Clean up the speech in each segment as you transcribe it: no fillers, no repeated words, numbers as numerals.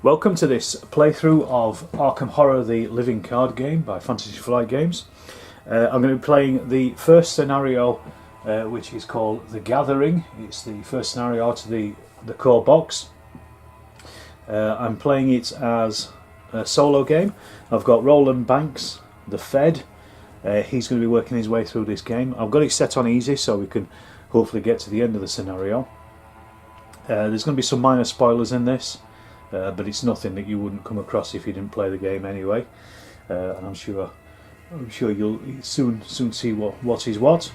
Welcome to this playthrough of Arkham Horror, the living card game by Fantasy Flight Games. I'm going to be playing the first scenario, which is called The Gathering. It's the first scenario out of the core box. I'm playing it as a solo game. I've got Roland Banks, the Fed. He's going to be working his way through this game. I've got it set on easy so we can hopefully get to the end of the scenario. There's going to be some minor spoilers in this. But it's nothing that you wouldn't come across if you didn't play the game anyway, and I'm sure you'll soon see what is what.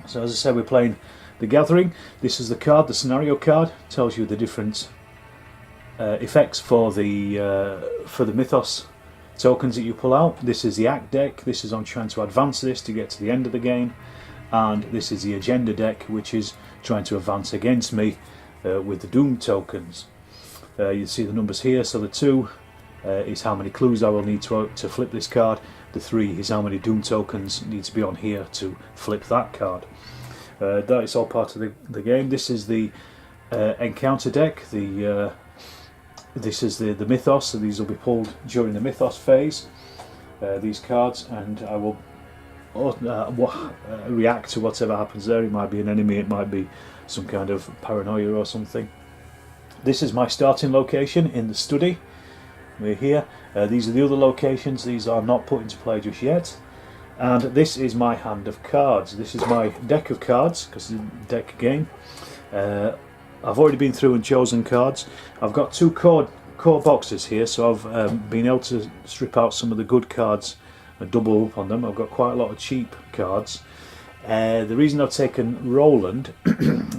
So as I said, we're playing The Gathering. This is the card, the scenario card. Tells you the different effects for the Mythos tokens that you pull out. This is the Act deck. This is on trying to advance this to get to the end of the game, and this is the Agenda deck, which is trying to advance against me with the Doom tokens. You see the numbers here. So the 2 is how many clues I will need to flip this card. The 3 is how many Doom tokens need to be on here to flip that card. That is all part of the game. This is the encounter deck. This is the Mythos, so these will be pulled during the Mythos phase, these cards, and I will react to whatever happens there. It might be an enemy, it might be some kind of paranoia or something. This is my starting location in the study. We're here. These are the other locations. These are not put into play just yet. And this is my hand of cards. This is my deck of cards, because it's a deck game. I've already been through and chosen cards. I've got 2 core boxes here, so I've been able to strip out some of the good cards and double up on them. I've got quite a lot of cheap cards. The reason I've taken Roland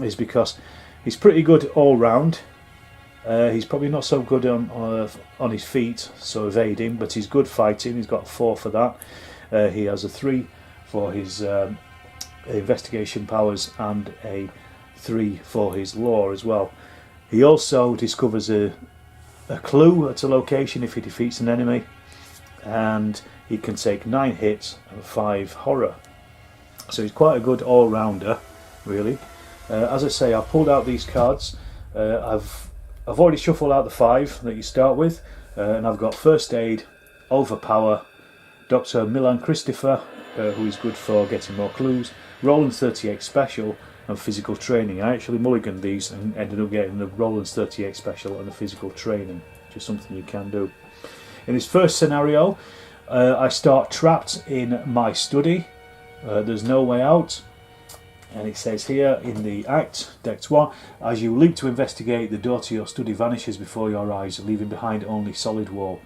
is because he's pretty good all round. He's probably not so good on his feet, so evading, but he's good fighting. He's got 4 for that. He has a 3 for his investigation powers and a 3 for his lore as well. He also discovers a clue at a location if he defeats an enemy, and he can take 9 hits and 5 horror. So he's quite a good all-rounder, really. As I say, I've pulled out these cards. I've already shuffled out the 5 that you start with, and I've got First Aid, Overpower, Dr. Milan Christopher, who is good for getting more clues, Roland's 38 Special, and Physical Training. I actually mulliganed these and ended up getting the Roland's 38 Special and the Physical Training, which is something you can do. In this first scenario, I start trapped in my study. There's no way out. And it says here in the Act, Deck 1, as you leap to investigate, the door to your study vanishes before your eyes, leaving behind only solid wall.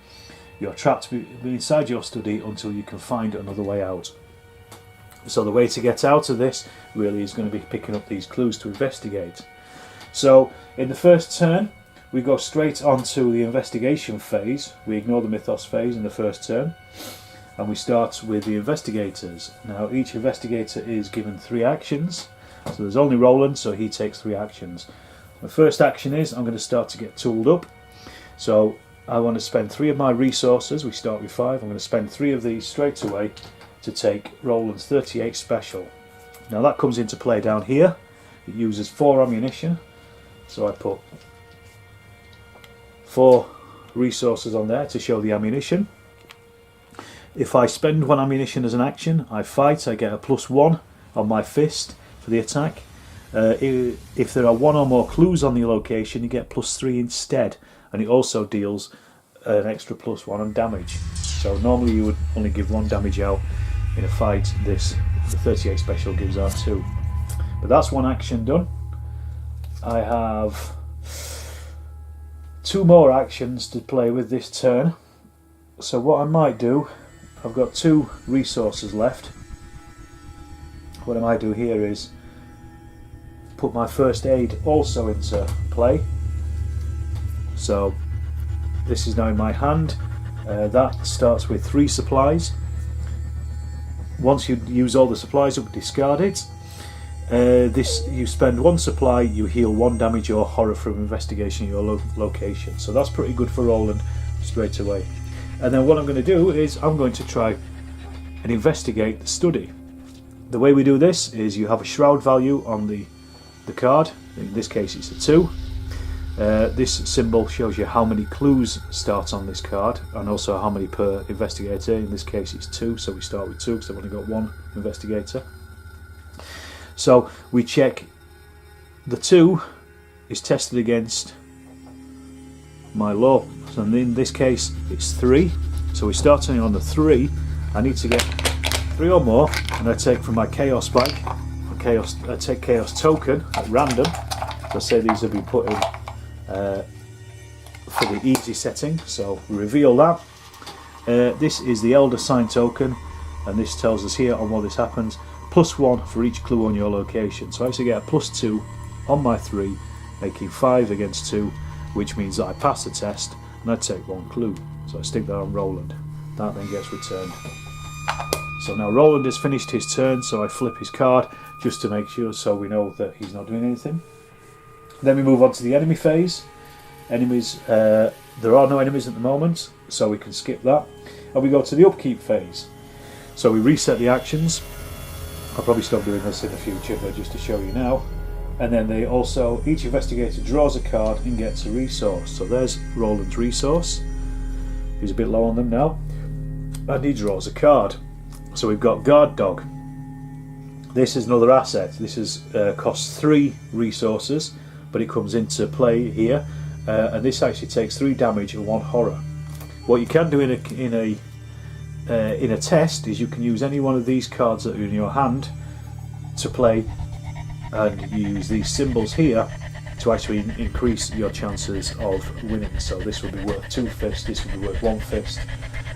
You're trapped inside your study until you can find another way out. So the way to get out of this really is going to be picking up these clues to investigate. So in the first turn, we go straight onto the investigation phase. We ignore the Mythos phase in the first turn, and we start with the investigators. Now each investigator is given 3 actions, so there's only Roland, so he takes 3 actions. The first action is I'm going to start to get tooled up, so I want to spend 3 of my resources. We start with 5. I'm going to spend 3 of these straight away to take Roland's 38 Special. Now that comes into play down here. It uses 4 ammunition, so I put 4 resources on there to show the ammunition. If I spend 1 ammunition as an action, I fight, I get a +1 on my fist for the attack. If there are 1 or more clues on the location, you get +3 instead, and it also deals an extra +1 on damage. So normally you would only give 1 damage out in a fight. The 38 Special gives out 2. But that's 1 action done. I have 2 more actions to play with this turn. So what I might do, I've got 2 resources left. What I might do here is put my First Aid also into play. So this is now in my hand. That starts with 3 supplies. Once you use all the supplies up, discard it. You spend 1 supply, you heal 1 damage or horror from investigation at your location. So that's pretty good for Roland straight away. And then what I'm going to do is I'm going to try and investigate the study. The way we do this is you have a shroud value on the card. In this case it's a 2. This symbol shows you how many clues start on this card, and also how many per investigator. In this case it's 2, so we start with 2 because I've only got 1 investigator. So we check the 2 is tested against my law, so in this case it's 3, so we're starting on the 3. I need to get 3 or more, and I take from my chaos spike, I take chaos token at random. So I say these have been put in for the easy setting, so we reveal that. This is the elder sign token, and this tells us here on what this happens, +1 for each clue on your location. So I actually get a +2 on my 3, making 5 against 2, which means that I pass the test and I take 1 clue. So I stick that on Roland. That then gets returned. So now Roland has finished his turn, so I flip his card just to make sure, so we know that he's not doing anything. Then we move on to the enemy phase. Enemies, there are no enemies at the moment, so we can skip that. And we go to the upkeep phase. So we reset the actions. I'll probably stop doing this in the future, but just to show you now. And then they also, each investigator draws a card and gets a resource. So there's Roland's resource. He's a bit low on them now. And he draws a card. So we've got Guard Dog. This is another asset. This is costs 3 resources, but it comes into play here. And this actually takes 3 damage and 1 horror. What you can do in a test is you can use any one of these cards that are in your hand to play, and you use these symbols here to actually increase your chances of winning. So this will be worth 2 fists, this will be worth 1 fist,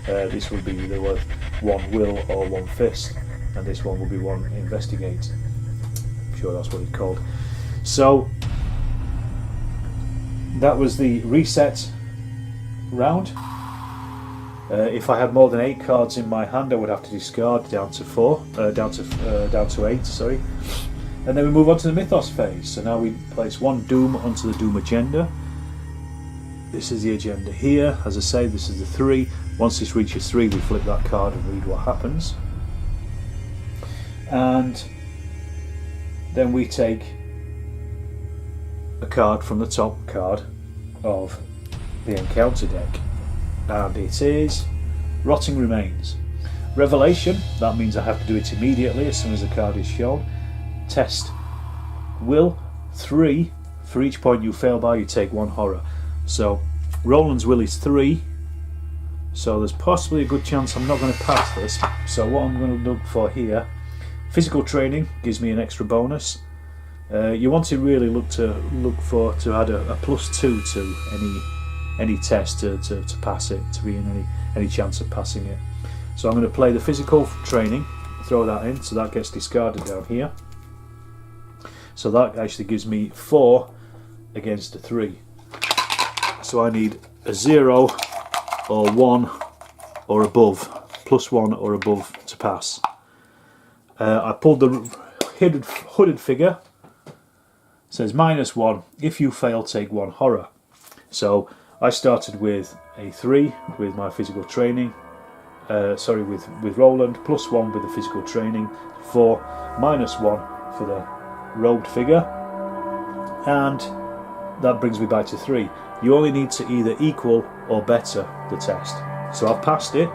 this will be either worth 1 will or 1 fist, and this one will be 1 investigate. I'm sure that's what it's called. So that was the reset round. If I had more than 8 cards in my hand, I would have to discard down to down to 8. Sorry. And then we move on to the Mythos phase. So now we place 1 Doom onto the Doom agenda. This is the agenda here. As I say, this is the 3. Once this reaches 3, we flip that card and read what happens. And then we take a card from the top card of the encounter deck, and it is Rotting Remains. Revelation, that means I have to do it immediately as soon as the card is shown. Test will 3. For each point you fail by, you take 1 horror. So Roland's will is 3, so there's possibly a good chance I'm not going to pass this. So what I'm going to look for here, physical training gives me an extra bonus. You want to really look for to add a +2 to any test to pass it, to be in any chance of passing it. So I'm going to play the physical training, throw that in, so that gets discarded down here. So that actually gives me 4 against a 3. So I need a 0 or 1 or above, +1 or above to pass. I pulled the hooded figure. It says -1. If you fail, take 1 horror. So I started with a 3 with my physical training. With Roland, +1 with the physical training, 4, -1 for the robed figure, and that brings me back to 3. You only need to either equal or better the test. So I've passed it,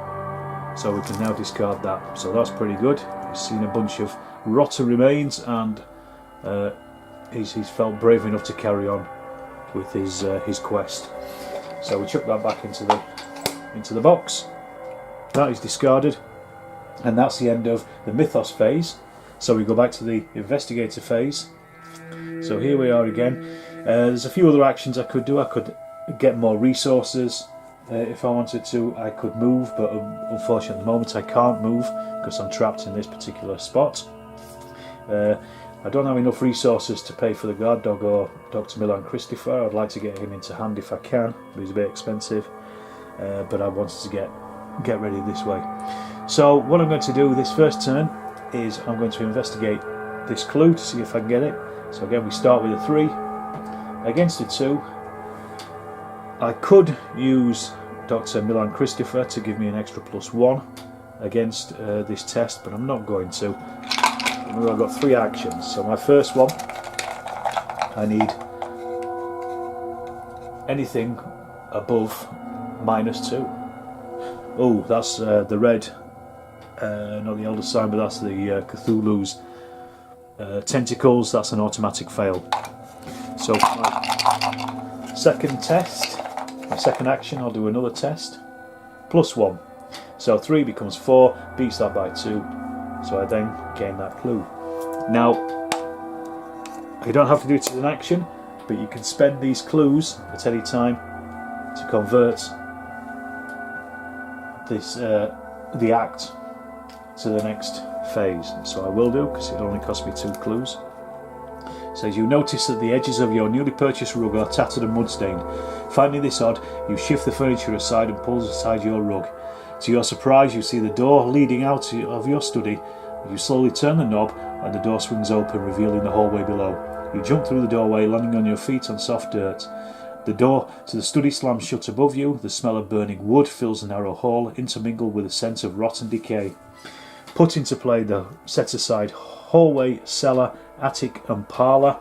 so we can now discard that. So that's pretty good. We've seen a bunch of rotten remains, and he's felt brave enough to carry on with his quest. So we chuck that back into the box. That is discarded, and that's the end of the Mythos phase. So we go back to the Investigator phase. So here we are again. There's a few other actions I could do. I could get more resources if I wanted to. I could move, but unfortunately at the moment I can't move because I'm trapped in this particular spot. I don't have enough resources to pay for the guard dog or Dr. Milan Christopher. I'd like to get him into hand if I can, but he's a bit expensive. But I wanted to get ready this way. So what I'm going to do this first turn is I'm going to investigate this clue to see if I can get it. So again, we start with a 3 against a 2. I could use Dr. Milan Christopher to give me an extra +1 against this test, but I'm not going to. I've got 3 actions. So my first one, I need anything above -2. Oh, that's the red, not the Elder Sign, but that's the Cthulhu's tentacles. That's an automatic fail. So for my second test, my second action, I'll do another test. +1. So 3 becomes 4, beats that by 2. So I then gain that clue. Now, you don't have to do it as an action, but you can spend these clues at any time to convert this the act to the next phase. So I will do, because it only cost me 2 clues. It says, you notice that the edges of your newly purchased rug are tattered and mud-stained. Finding this odd, you shift the furniture aside and pull aside your rug. To your surprise, you see the door leading out of your study. You slowly turn the knob and the door swings open, revealing the hallway below. You jump through the doorway, landing on your feet on soft dirt. The door to the study slams shut above you. The smell of burning wood fills the narrow hall, intermingled with a sense of rotten decay. Put into play the set-aside hallway, cellar, attic and parlour.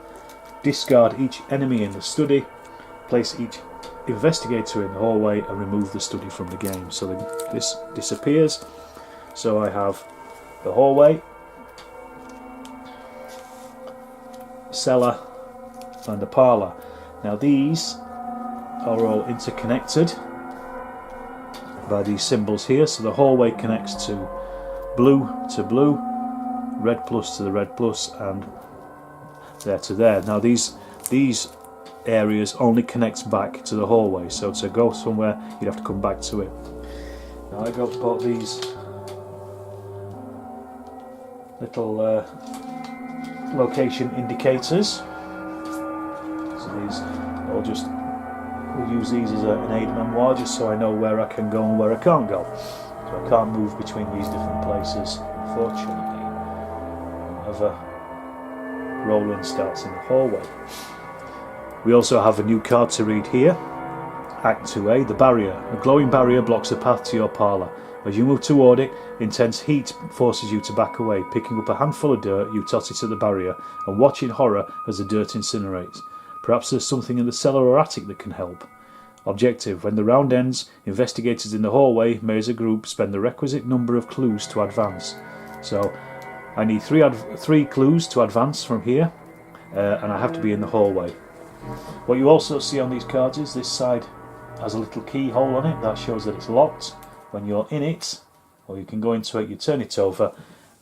Discard each enemy in the study. Place each investigator in the hallway and remove the study from the game. So this disappears. So I have the hallway, cellar and the parlour. Now these are all interconnected by these symbols here. So the hallway connects to blue, red plus to the red plus, and there to there. Now these areas only connect back to the hallway, so to go somewhere you'd have to come back to it. Now I bought these little location indicators. So these I'll just use these as an aid memoir, just so I know where I can go and where I can't go. So I can't move between these different places, unfortunately, whenever Roland starts in the hallway. We also have a new card to read here. Act 2A, the barrier. A glowing barrier blocks the path to your parlour. As you move toward it, intense heat forces you to back away. Picking up a handful of dirt, you toss it at the barrier and watch in horror as the dirt incinerates. Perhaps there's something in the cellar or attic that can help. Objective: when the round ends, investigators in the hallway may as a group spend the requisite number of clues to advance. So I need three clues to advance from here, and I have to be in the hallway. What you also see on these cards is this side has a little keyhole on it. That shows that it's locked. When you're in it, or you can go into it, you turn it over,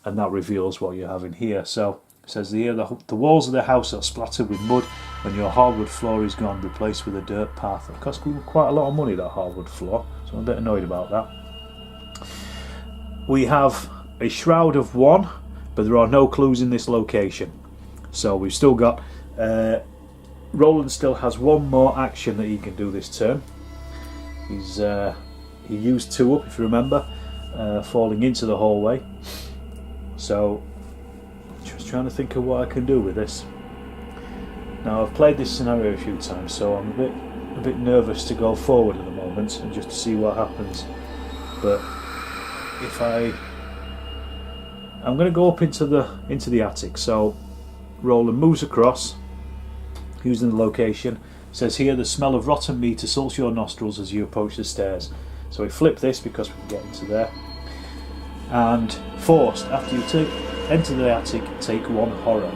and that reveals what you have in here. So it says here, the walls of the house are splattered with mud, and your hardwood floor is gone, replaced with a dirt path. It cost me quite a lot of money, that hardwood floor, so I'm a bit annoyed about that. We have a shroud of 1, but there are no clues in this location. So we've still got... Roland still has one more action that he can do this turn. He used 2 up, if you remember, falling into the hallway. So just trying to think of what I can do with this. Now I've played this scenario a few times, so I'm a bit nervous to go forward at the moment and just to see what happens. But if I'm going to go up into the attic. So Roland moves across, using the location. It says here, the smell of rotten meat assaults your nostrils as you approach the stairs. So we flip this because we can get into there. And forced, after you enter the attic, take 1 horror.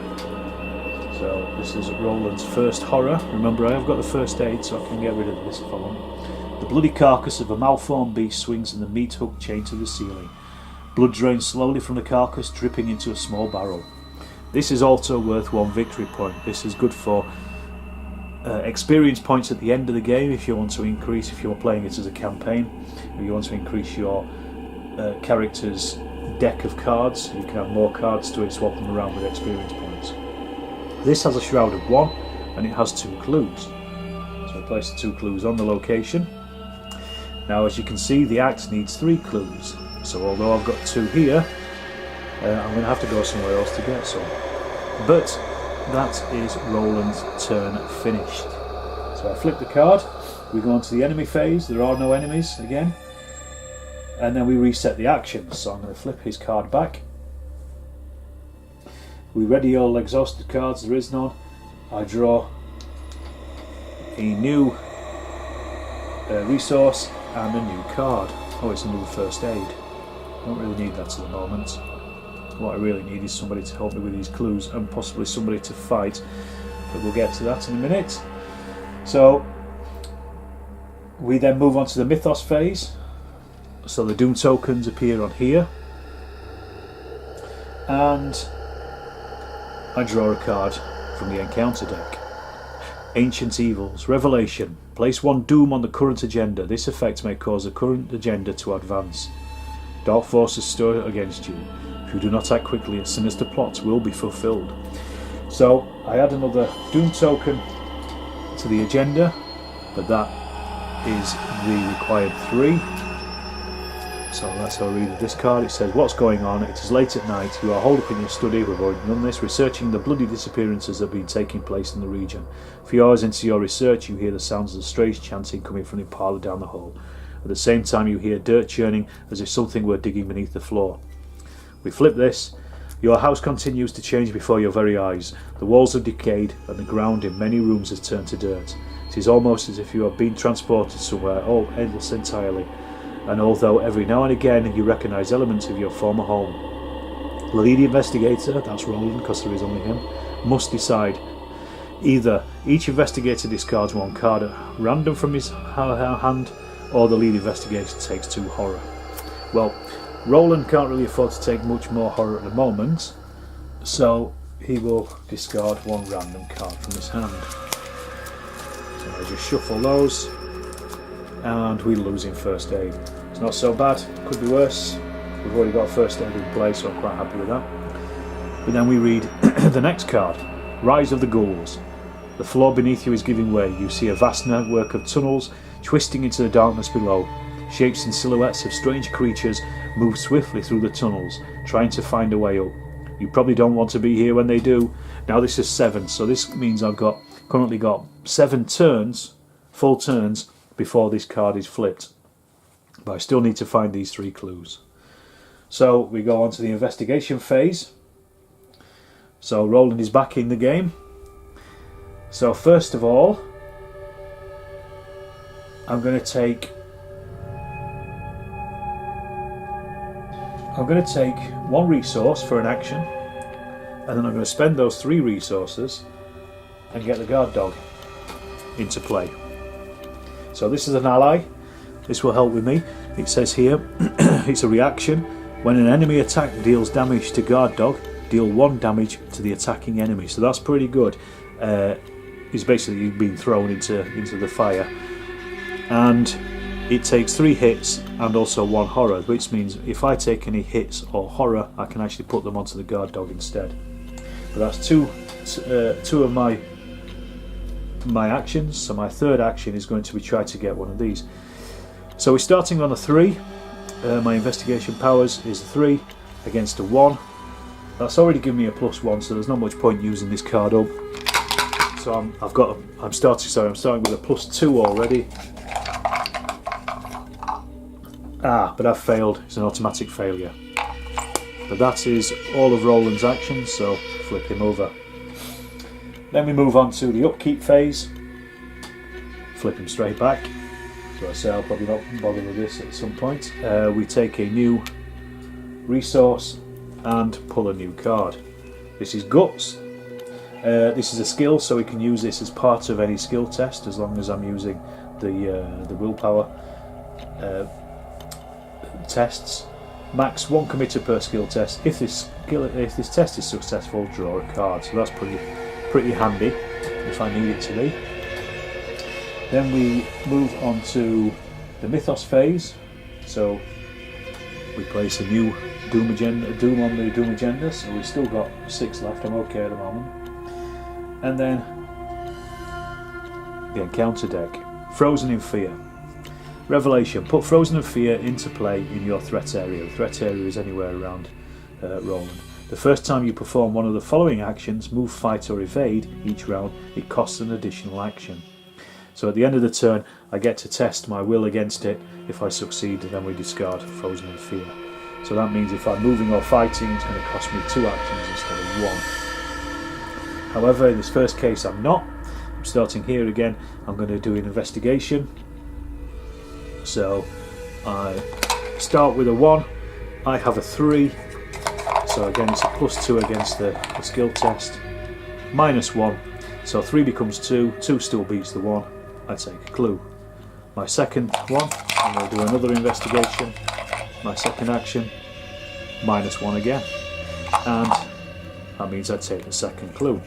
So this is Roland's first horror. Remember, I have got the first aid, so I can get rid of this if I want. The bloody carcass of a malformed beast swings in the meat hook chained to the ceiling. Blood drains slowly from the carcass, dripping into a small barrel. This is also worth 1 victory point. This is good for experience points at the end of the game if you want to increase, if you're playing it as a campaign, or you want to increase your character's deck of cards. You can have more cards to it, swap them around with experience points. This has a shroud of 1 and it has 2 clues. So I place the 2 clues on the location. Now as you can see, the act needs 3 clues. So although I've got 2 here, I'm going to have to go somewhere else to get some. But that is Roland's turn finished. So I flip the card, we go on to the enemy phase. There are no enemies again, and then we reset the actions. So I'm going to flip his card back. We ready all exhausted cards, there is none. I draw a new resource and a new card. Oh, it's another first aid. Don't really need that at the moment. What I really need is somebody to help me with these clues and possibly somebody to fight, but we'll get to that in a minute. So we then move on to the Mythos Phase. So the Doom tokens appear on here, and I draw a card from the encounter deck. Ancient Evils. Revelation. Place one Doom on the current agenda. This effect may cause the current agenda to advance. Dark forces stir against you. If you do not act quickly, a sinister plot will be fulfilled. So I add another Doom token to the agenda, but that is the required 3. So that's how I read this card. It says, what's going on? It is late at night. You are holed up in your study. We've already done this. Researching the bloody disappearances that have been taking place in the region. A few hours into your research, you hear the sounds of strange chanting coming from the parlour down the hall. At the same time, you hear dirt churning as if something were digging beneath the floor. We flip this. Your house continues to change before your very eyes. The walls have decayed and the ground in many rooms has turned to dirt. It is almost as if you have been transported somewhere, all endless entirely. And although every now and again you recognise elements of your former home, the lead investigator, that's Roland because there is only him, must decide. Either each investigator discards one card at random from his hand, or the lead investigator takes 2 horror. Well, Roland can't really afford to take much more horror at the moment, so he will discard 1 random card from his hand. So I just shuffle those, and we lose in first aid. It's not so bad, could be worse. We've already got first aid in place, so I'm quite happy with that. But then we read the next card, Rise of the Ghouls. The floor beneath you is giving way. You see a vast network of tunnels twisting into the darkness below. Shapes and silhouettes of strange creatures move swiftly through the tunnels, trying to find a way up. You probably don't want to be here when they do. Now this is 7, so this means I've currently got 7 turns, full turns, before this card is flipped. But I still need to find these 3 clues. So we go on to the investigation phase. So Roland is back in the game. So first of all, I'm going to take 1 resource for an action, and then I'm going to spend those 3 resources and get the guard dog into play. So this is an ally. This will help with me. It says here, it's a reaction. When an enemy attack deals damage to guard dog, deal 1 damage to the attacking enemy. So that's pretty good. It's basically being thrown into the fire. And it takes 3 hits and also 1 horror, which means if I take any hits or horror, I can actually put them onto the guard dog instead. But that's two of my actions. So my third action is going to be try to get one of these. So we're starting on a 3. My investigation powers is a 3 against a 1. That's already given me a +1, so there's not much point using this card up. So I'm starting with a +2 already. But I've failed. It's an automatic failure. But that is all of Roland's actions, so flip him over. Then we move on to the Upkeep Phase. Flip him straight back. So I say I'll probably not bother with this at some point. We take a new resource and pull a new card. This is Guts. This is a skill, so we can use this as part of any skill test as long as I'm using the willpower tests. Max 1 committed per skill test. If this test is successful, draw a card. So that's pretty handy if I need it to be. Then we move on to the Mythos Phase. So we place a new Doom on the Doom agenda. So we've still got 6 left. I'm okay at the moment. And then the encounter deck. Frozen in Fear. Revelation. Put Frozen in Fear into play in your threat area. The threat area is anywhere around Roland. The first time you perform one of the following actions, move, fight or evade, each round, it costs an additional action. So at the end of the turn, I get to test my will against it. If I succeed, then we discard Frozen in Fear. So that means if I'm moving or fighting, it's going to cost me 2 actions instead of 1. However, in this first case, I'm not. I'm starting here again. I'm going to do an investigation. So I start with a 1, I have a 3, so again it's a +2 against the skill test, -1, so 3 becomes 2, 2 still beats the 1, I take a clue. My second one, I'm going to do another investigation, my second action, -1 again, and that means I take the second clue.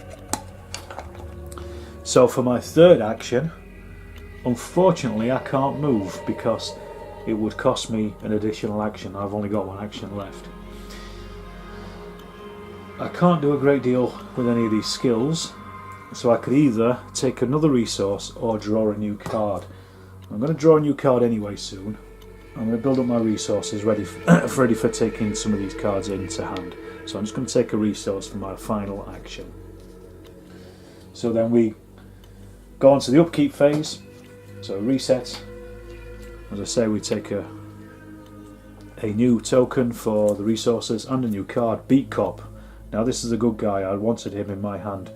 So for my third action, unfortunately I can't move because it would cost me an additional action. I've only got 1 action left. I can't do a great deal with any of these skills, so I could either take another resource or draw a new card. I'm going to draw a new card anyway soon. I'm going to build up my resources ready for taking some of these cards into hand. So I'm just going to take a resource for my final action. So then we go on to the upkeep phase. So reset. As I say, we take a new token for the resources and a new card, Beat Cop. Now this is a good guy, I wanted him in my hand.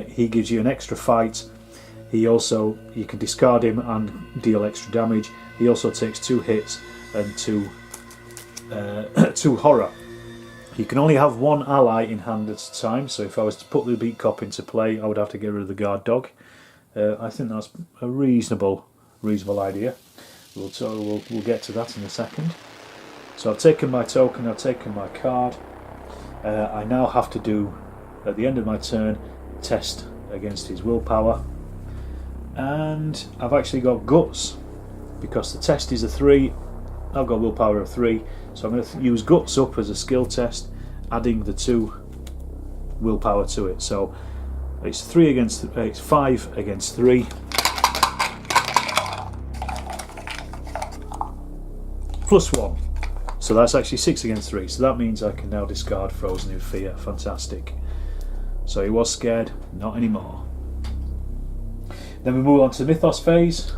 He gives you an extra fight. You can discard him and deal extra damage. He also takes 2 hits and 2 horror. You can only have 1 ally in hand at a time, so if I was to put the Beat Cop into play, I would have to get rid of the guard dog. I think that's a reasonable idea. We'll get to that in a second. So I've taken my token, I've taken my card. I now have to do, at the end of my turn, test against his willpower. And I've actually got guts, because the test is a 3, I've got willpower of 3, so I'm going to use guts up as a skill test, adding the 2 willpower to it. So it's 5 against 3. +1, so that's actually 6 against 3, so that means I can now discard Frozen in Fear. Fantastic. So he was scared, not anymore. Then we move on to the Mythos phase.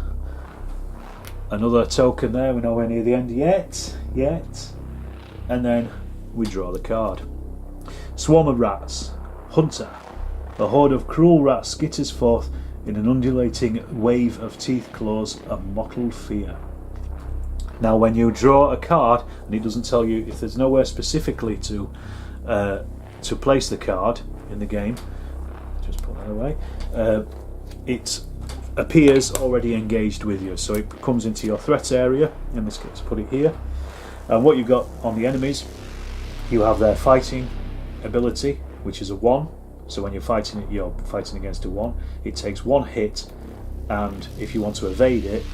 Another token there, we're nowhere near the end yet. And then we draw the card. Swarm of rats. Hunter. A horde of cruel rats skitters forth in an undulating wave of teeth, claws and mottled fear. Now when you draw a card, and it doesn't tell you, if there's nowhere specifically to place the card in the game, just put that away, it appears already engaged with you, so it comes into your threat area. In this case, put it here. And what you've got on the enemies, you have their fighting ability, which is a 1. So when you're fighting it, you're fighting against a 1. It takes 1 hit, and if you want to evade it,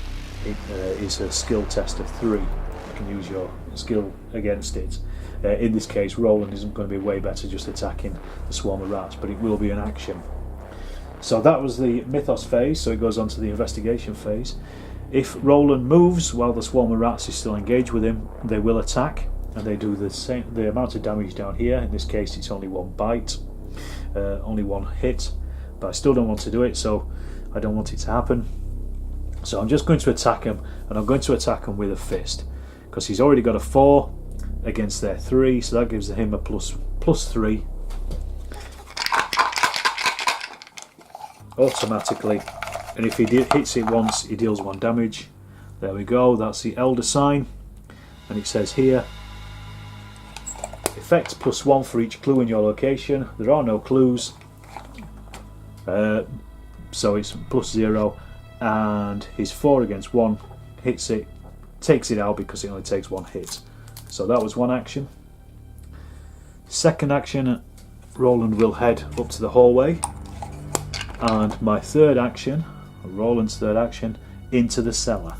it is a skill test of 3. You can use your skill against it. In this case, Roland isn't going to be way better just attacking the swarm of rats, but it will be an action. So that was the Mythos phase, so it goes on to the Investigation phase. If Roland moves while the swarm of rats is still engaged with him, they will attack, and they do the amount of damage down here. In this case, it's only 1 bite, only 1 hit, but I still don't want to do it, so I don't want it to happen. So I'm just going to attack him, and I'm going to attack him with a fist, because he's already got a 4 against their 3, so that gives him a +3 automatically. And if he hits it once, he deals 1 damage. There we go, that's the Elder sign. And it says here, effect +1 for each clue in your location. There are no clues, so it's +0. And his 4 against 1 hits it, takes it out because it only takes 1 hit. So that was 1 action. Second action, Roland will head up to the hallway, and my third action, Roland's third action, into the cellar.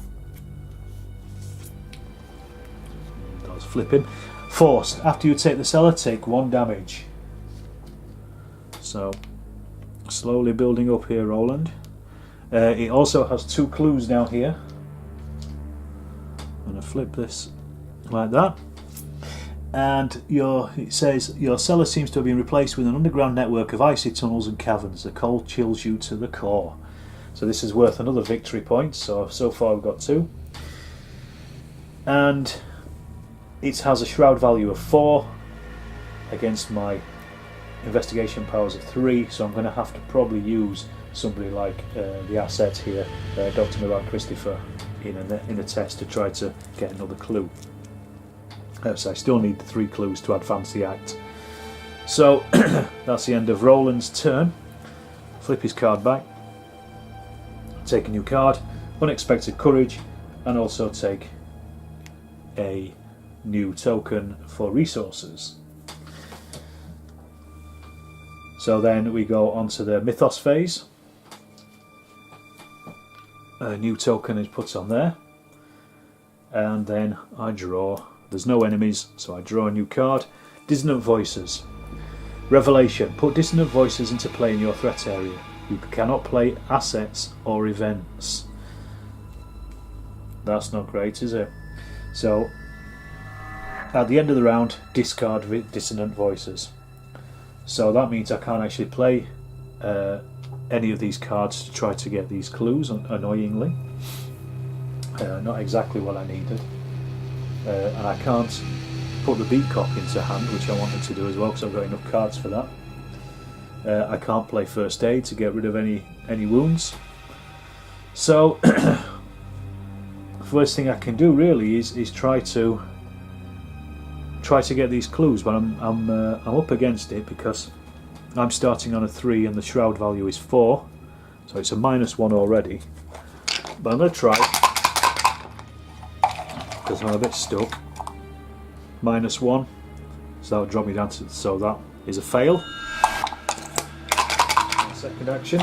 That was flipping. Forced. After you take the cellar, take 1 damage. So slowly building up here, Roland. It also has 2 clues down here. I'm going to flip this like that. And it says, your cellar seems to have been replaced with an underground network of icy tunnels and caverns. The cold chills you to the core. So this is worth another victory point. So far we've got 2. And it has a shroud value of 4 against my investigation powers of 3, so I'm going to have to probably use somebody like the asset here, Dr. Milan Christopher, in a test to try to get another clue. So I still need the 3 clues to advance the act. So that's the end of Roland's turn. Flip his card back, take a new card, Unexpected Courage, and also take a new token for resources. So then we go on to the Mythos Phase. A new token is put on there, and then I draw. There's no enemies, so I draw a new card. Dissonant Voices. Revelation. Put dissonant voices into play in your threat area. You cannot play assets or events. That's not great, is it? So at the end of the round, discard dissonant voices. So that means I can't actually play any of these cards to try to get these clues, annoyingly. Not exactly what I needed. And I can't put the beat cop into hand, which I wanted to do as well because I've got enough cards for that. I can't play first aid to get rid of any wounds. So first thing I can do really is try to get these clues, but I'm up against it because I'm starting on a 3 and the shroud value is 4, so it's a -1 already. But I'm going to try, because I'm a bit stuck. -1, so that would drop me down to, so that is a fail. Second action.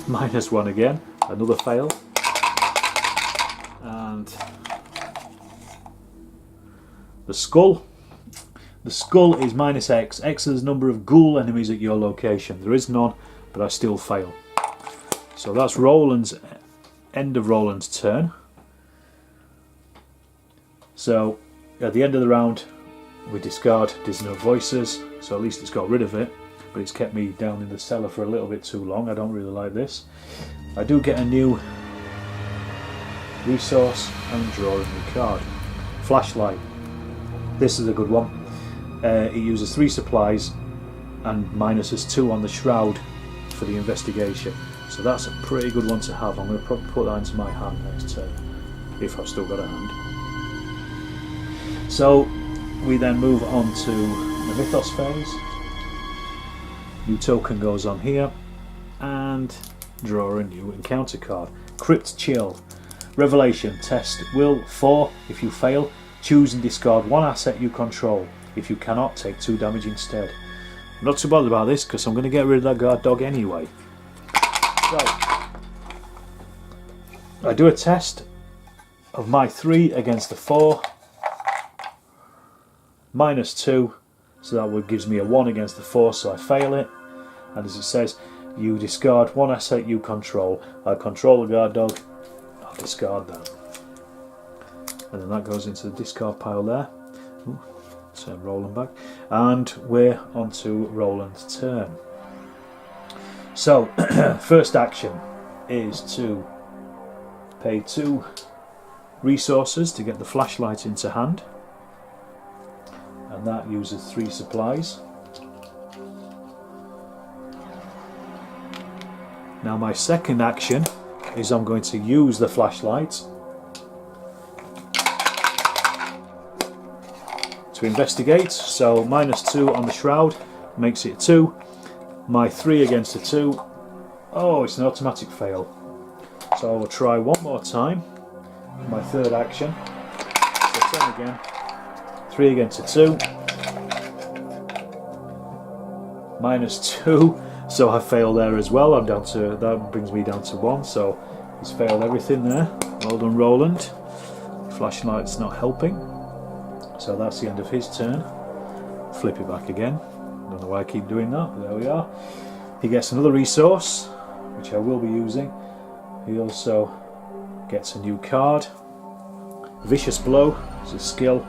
-1 again, another fail. And the skull. The skull is -X. X is the number of ghoul enemies at your location. There is none, but I still fail. So that's Roland's end of Roland's turn. So at the end of the round, we discard Dissonant Voices. So at least it's got rid of it, but it's kept me down in the cellar for a little bit too long. I don't really like this. I do get a new resource and draw a new card. Flashlight. This is a good one. It uses 3 supplies and minuses 2 on the shroud for the investigation. So that's a pretty good one to have. I'm going to probably put that into my hand next turn, if I've still got a hand. So we then move on to the Mythos Phase. New token goes on here, and draw a new encounter card. Crypt Chill. Revelation. Test will 4. If you fail, choose and discard 1 asset you control. If you cannot, take 2 damage instead. I'm not too bothered about this because I'm going to get rid of that guard dog anyway. So I do a test of my 3 against the 4. -2, so that would gives me a 1 against the 4, so I fail it. And as it says, you discard 1 asset you control. I control the guard dog, I'll discard that. And then that goes into the discard pile there. Ooh, turn Roland back. And we're on to Roland's turn. So, first action is to pay 2 resources to get the flashlight into hand. And that uses 3 supplies. Now my second action is I'm going to use the flashlight to investigate. So -2 on the shroud makes it 2. My 3 against a 2. Oh, it's an automatic fail. So I will try one more time. My third action. So 10 again. 3 against a 2. -2. So I fail there as well. I'm down to, that brings me down to 1. So he's failed everything there. Well done, Roland. Flashlight's not helping. So that's the end of his turn. Flip it back again. Don't know why I keep doing that, but there we are. He gets another resource, which I will be using. He also gets a new card. Vicious Blow is a skill.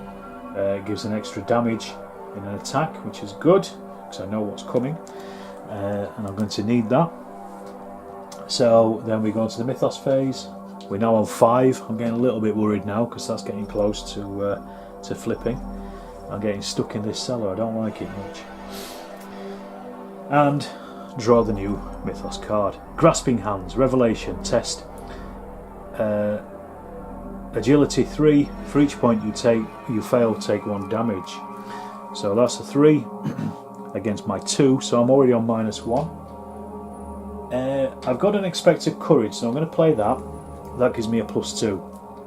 Gives an extra damage in an attack, which is good, because I know what's coming. And I'm going to need that. So then we go on to the Mythos Phase. We're now on 5. I'm getting a little bit worried now, because that's getting close to flipping. I'm getting stuck in this cellar, I don't like it much. And draw the new Mythos card. Grasping Hands, Revelation, test. Agility 3, for each point you fail, take 1 damage. So that's a 3 against my 2, so I'm already on -1. I've got an expected courage, so I'm going to play that. That gives me a +2.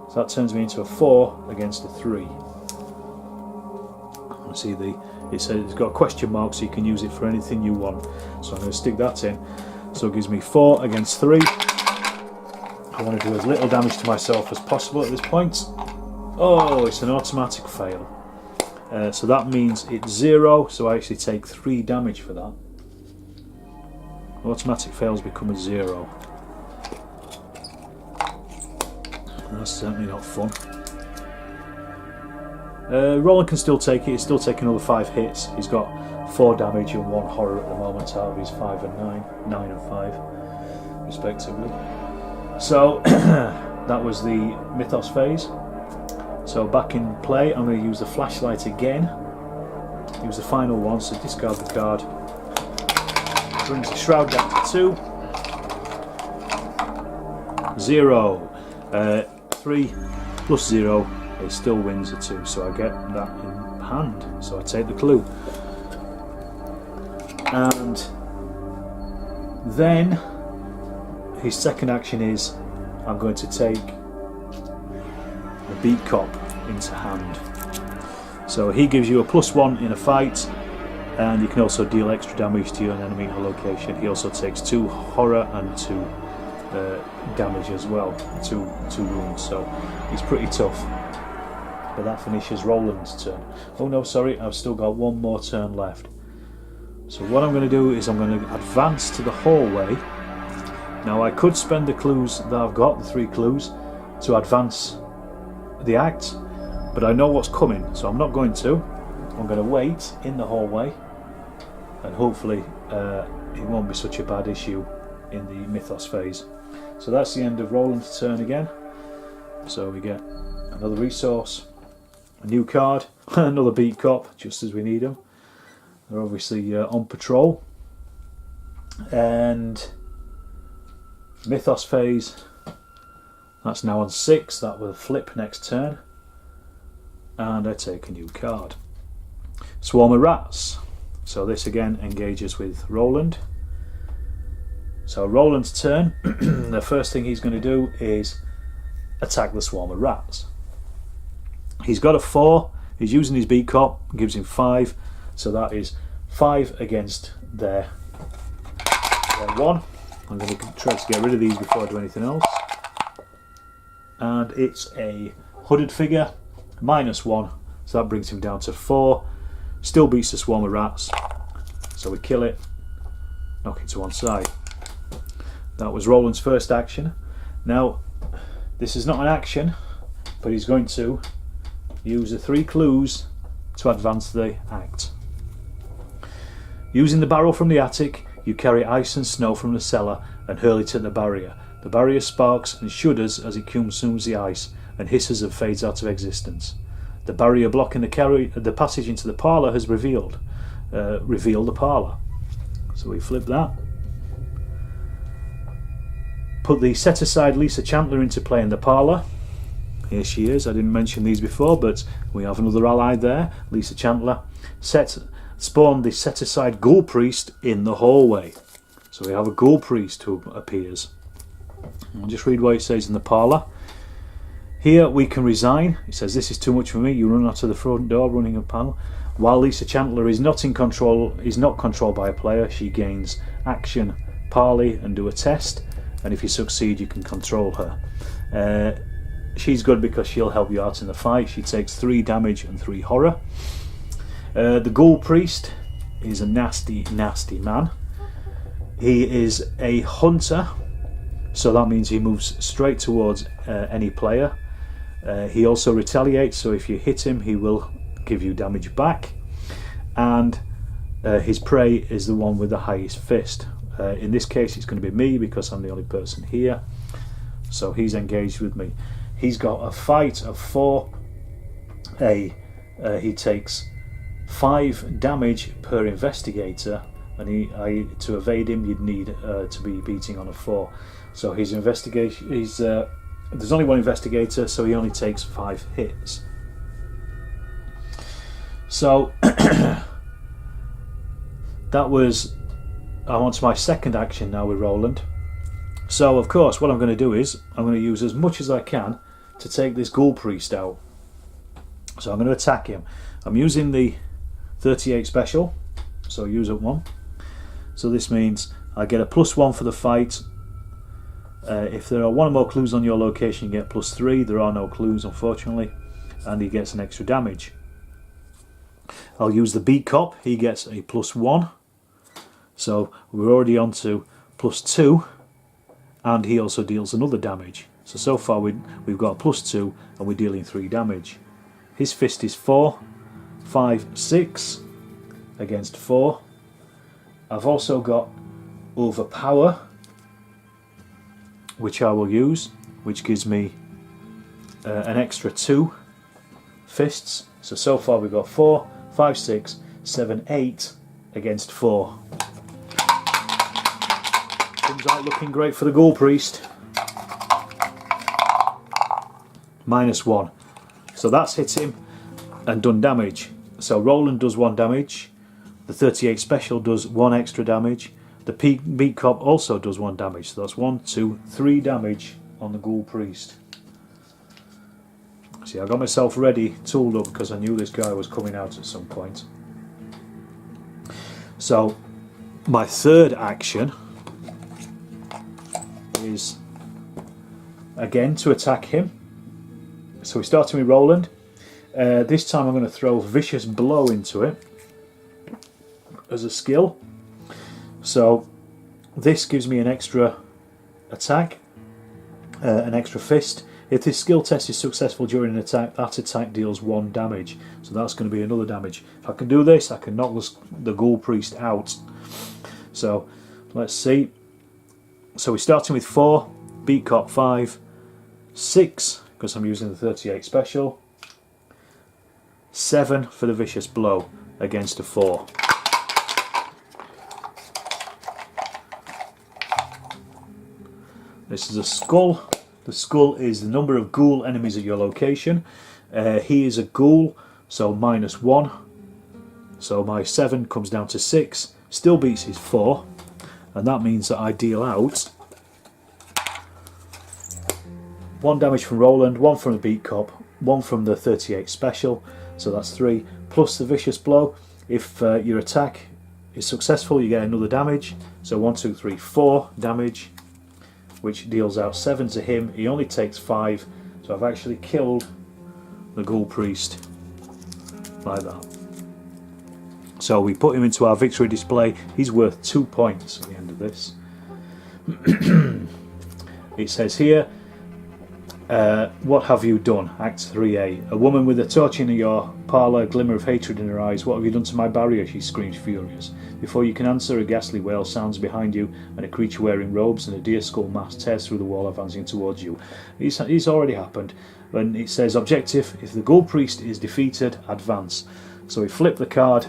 So that turns me into a 4 against a 3. See it says it's got a question mark, so you can use it for anything you want. So I'm going to stick that in. So it gives me 4 against 3. I want to do as little damage to myself as possible at this point. Oh, it's an automatic fail. So that means it's 0, so I actually take 3 damage for that. Automatic fails become a 0. That's certainly not fun. Roland can still take it. He's still taking another 5 hits. He's got 4 damage and 1 horror at the moment out of his 5 and 9 and 5 respectively. So that was the Mythos phase. So back in play, I'm going to use the flashlight again. Use the final one, so discard the card. Brings the shroud down to 2. 0. 3 plus 0. It still wins a 2, so I get that in hand. So I take the clue. And then his second action is I'm going to take the Beat Cop into hand. So he gives you a +1 in a fight, and you can also deal extra damage to an enemy or location. He also takes 2 horror and 2 damage as well, 2 wounds, so he's pretty tough. But that finishes Roland's turn. Oh no, sorry, I've still got 1 more turn left. So what I'm going to do is I'm going to advance to the hallway. Now I could spend the clues that I've got, the 3 clues, to advance the act, but I know what's coming, so I'm not going to. I'm going to wait in the hallway, and hopefully it won't be such a bad issue in the Mythos phase. So that's the end of Roland's turn again. So we get another resource, a new card, another Beat Cop, just as we need them. They're obviously on patrol. And Mythos phase, that's now on 6, that will flip next turn. And I take a new card. Swarm of Rats. So this again engages with Roland. So Roland's turn, the first thing he's going to do is attack the Swarm of Rats. He's got a 4, he's using his Beat Cop, gives him 5, so that is 5 against their 1. I'm going to try to get rid of these before I do anything else. And it's a hooded figure, -1, so that brings him down to 4. Still beats the Swarm of Rats, so we kill it, knock it to one side. That was Roland's first action. Now, this is not an action, but he's going to use the 3 clues to advance the act. Using the barrel from the attic, you carry ice and snow from the cellar and hurl it at the barrier. The barrier sparks and shudders as it consumes the ice and hisses and fades out of existence. The barrier blocking the passage into the parlour has revealed the parlour. So we flip that. Put the set aside Lisa Chandler into play in the parlour. Here she is. I didn't mention these before, but we have another ally there, Lisa Chandler. Spawn the set aside Ghoul Priest in the hallway. So we have a Ghoul Priest who appears. I'll just read what it says in the parlour. Here we can resign. It says, "This is too much for me." You run out to the front door, running a panel. While Lisa Chandler is not controlled by a player, she gains action, parley, and do a test. And if you succeed, you can control her. She's good because she'll help you out in the fight. She takes 3 damage and 3 horror. The Ghoul Priest is a nasty, nasty man. He is a hunter, so that means he moves straight towards any player. He also retaliates, so if you hit him, he will give you damage back. And his prey is the one with the highest fist. In this case, it's going to be me because I'm the only person here. So he's engaged with me. He's got a fight of 4, a he takes 5 damage per investigator, and to evade him you'd need to be beating on a 4. So his investigation, there's only one investigator, so he only takes 5 hits. So that was, I'm on to my second action now with Roland. So of course what I'm going to do is I'm going to use as much as I can to take this ghoul priest out. So I'm going to attack him. I'm using the 38 special, so use up 1. So this means I get a +1 for the fight. If there are 1 or more clues on your location, you get +3. There are no clues, unfortunately, and he gets an extra damage. I'll use the beat cop. He gets a +1. So we're already on to +2, and he also deals another damage. So far we've got a +2, and we're dealing 3 damage. His fist is 4, 5, 6 against 4. I've also got overpower, which I will use, which gives me an extra 2 fists. So far we've got 4, 5, 6, 7, 8 against 4. Comes out looking great for the ghoul priest. -1. So that's hit him and done damage. So Roland does 1 damage. The 38 special does 1 extra damage. The beat cop also does 1 damage. So that's 1, 2, 3 damage on the ghoul priest. See, I got myself ready, tooled up, because I knew this guy was coming out at some point. So my third action is again to attack him. So we're starting with Roland. This time I'm going to throw Vicious Blow into it as a skill. So this gives me an extra attack, an extra fist. If this skill test is successful during an attack, that attack deals 1 damage. So that's going to be another damage. If I can do this, I can knock the ghoul priest out. So let's see. So we're starting with 4, beat cop 5, 6, because I'm using the 38 special, 7 for the Vicious Blow against a 4. This is a skull. The skull is the number of ghoul enemies at your location. He is a ghoul, so -1. So my 7 comes down to 6, still beats his 4, and that means that I deal out 1 damage from Roland, 1 from the beat cop, 1 from the 38 special, so that's 3, plus the Vicious Blow. If your attack is successful, you get another damage, so 1, 2, 3, 4 damage, which deals out 7 to him. He only takes 5, so I've actually killed the ghoul priest like that. So we put him into our victory display. He's worth 2 points at the end of this. It says here, what have you done? Act 3A. A woman with a torch in your parlour, a glimmer of hatred in her eyes. What have you done to my barrier? She screams furious. Before you can answer, a ghastly wail sounds behind you, and a creature wearing robes and a deer skull mask tears through the wall, advancing towards you. It's already happened. And it says objective: if the ghoul priest is defeated, advance. So we flip the card.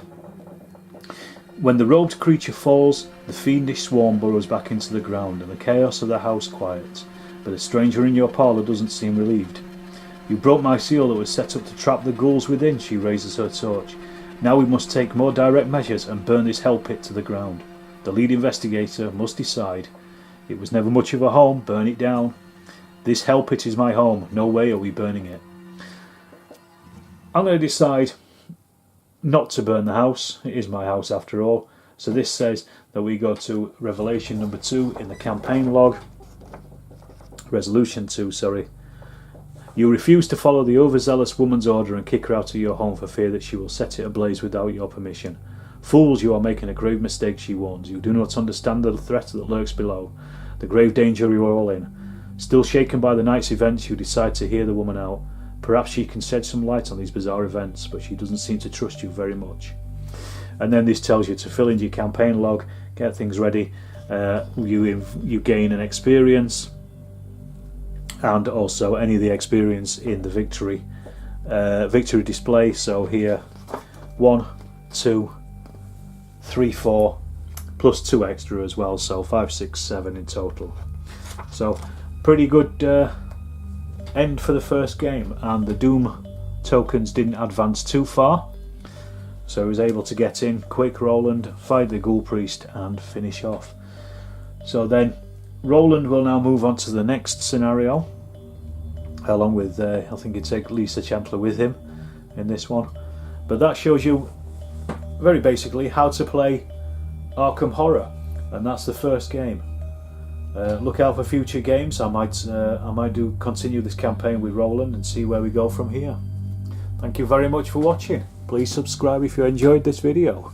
When the robed creature falls, the fiendish swarm burrows back into the ground, and the chaos of the house quiets. But the stranger in your parlour doesn't seem relieved. You broke my seal that was set up to trap the ghouls within. She raises her torch. Now we must take more direct measures and burn this hell pit to the ground. The lead investigator must decide. It was never much of a home. Burn it down. This hell pit is my home. No way are we burning it. I'm going to decide not to burn the house. It is my house after all. So this says that we go to Revelation number 2 in the campaign log. Resolution 2, sorry. You refuse to follow the overzealous woman's order and kick her out of your home for fear that she will set it ablaze without your permission. Fools, you are making a grave mistake, she warns. You do not understand the threat that lurks below, the grave danger you are all in. Still shaken by the night's events, you decide to hear the woman out. Perhaps she can shed some light on these bizarre events, but she doesn't seem to trust you very much. And then this tells you to fill in your campaign log, get things ready. You gain an experience, and also any of the experience in the victory victory display. So here 1, 2, 3, 4 plus 2 extra as well, so 5, 6, 7 in total. So pretty good end for the first game, and the Doom tokens didn't advance too far, so he was able to get in quick. Roland, fight the Ghoul Priest and finish off. So then Roland will now move on to the next scenario, along with I think he'd take Lisa Chandler with him in this one. But that shows you very basically how to play Arkham Horror, and that's the first game. Look out for future games. I might continue this campaign with Roland and see where we go from here. Thank you very much for watching. Please subscribe if you enjoyed this video.